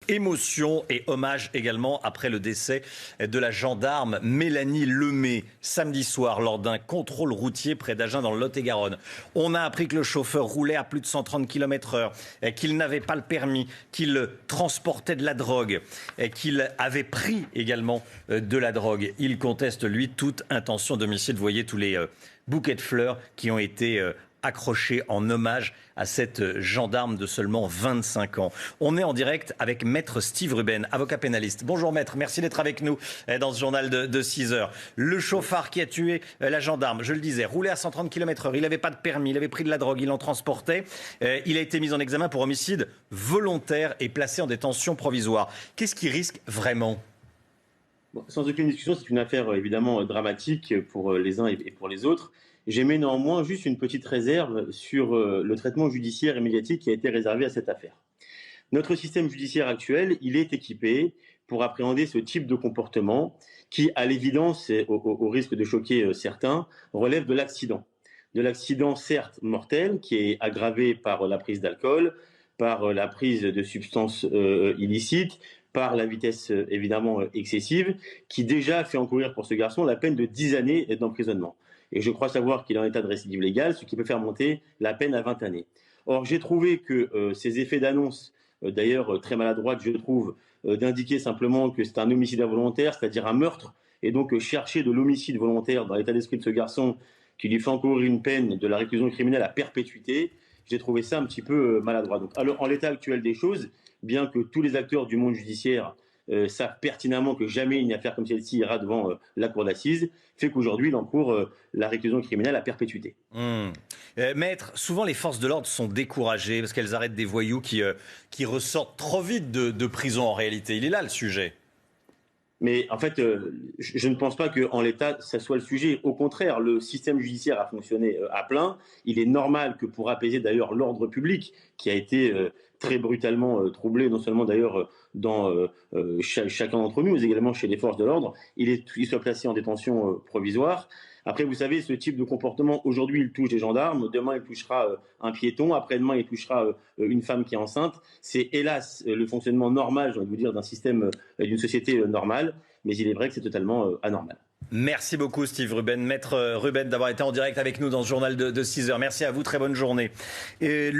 Émotion et hommage également après le décès de la gendarme Mélanie Lemay samedi soir lors d'un contrôle routier près d'Agen dans le Lot-et-Garonne. On a appris que le chauffeur roulait à plus de 130 km/h, qu'il n'avait pas le permis, qu'il transportait de la drogue, qu'il avait pris également de la drogue. Il conteste, lui, toute intention d'homicide. Vous voyez tous les bouquets de fleurs qui ont été accroché en hommage à cette gendarme de seulement 25 ans. On est en direct avec Maître Steve Ruben, avocat pénaliste. Bonjour Maître, merci d'être avec nous dans ce journal de 6 heures. Le chauffard qui a tué la gendarme, je le disais, roulait à 130 km/h, il n'avait pas de permis, il avait pris de la drogue, il en transportait. Il a été mis en examen pour homicide volontaire et placé en détention provisoire. Qu'est-ce qu'il risque vraiment ? Sans aucune discussion, c'est une affaire évidemment dramatique pour les uns et pour les autres. J'émets néanmoins juste une petite réserve sur le traitement judiciaire et médiatique qui a été réservé à cette affaire. Notre système judiciaire actuel, il est équipé pour appréhender ce type de comportement qui, à l'évidence, et au risque de choquer certains, relève de l'accident. De l'accident certes mortel, qui est aggravé par la prise d'alcool, par la prise de substances illicites, par la vitesse évidemment excessive, qui déjà fait encourir pour ce garçon la peine de 10 années d'emprisonnement. Et je crois savoir qu'il est en état de récidive légale, ce qui peut faire monter la peine à 20 années. Or, j'ai trouvé que ces effets d'annonce, d'ailleurs très maladroite, je trouve, d'indiquer simplement que c'est un homicide involontaire, c'est-à-dire un meurtre, et donc chercher de l'homicide volontaire dans l'état d'esprit de ce garçon qui lui fait encourir une peine de la réclusion criminelle à perpétuité, j'ai trouvé ça un petit peu maladroit. Donc, alors, en l'état actuel des choses, bien que tous les acteurs du monde judiciaire savent pertinemment que jamais une affaire comme celle-ci ira devant la cour d'assises, fait qu'aujourd'hui, il encourt la réclusion criminelle à perpétuité. Maître, souvent les forces de l'ordre sont découragées parce qu'elles arrêtent des voyous qui ressortent trop vite de prison en réalité. Il est là le sujet. Mais en fait, je ne pense pas qu'en l'état, ça soit le sujet. Au contraire, le système judiciaire a fonctionné à plein. Il est normal que pour apaiser d'ailleurs l'ordre public, qui a été très brutalement troublé, non seulement d'ailleurs dans chacun d'entre nous, mais également chez les forces de l'ordre, il soit placé en détention provisoire. Après, vous savez, ce type de comportement, aujourd'hui, il touche des gendarmes, demain, il touchera un piéton, après-demain, il touchera une femme qui est enceinte. C'est hélas le fonctionnement normal, j'ai envie de vous dire, d'un système, d'une société normale, mais il est vrai que c'est totalement anormal. Merci beaucoup Steve Ruben, Maître Ruben, d'avoir été en direct avec nous dans ce journal de 6 heures. Merci à vous, très bonne journée.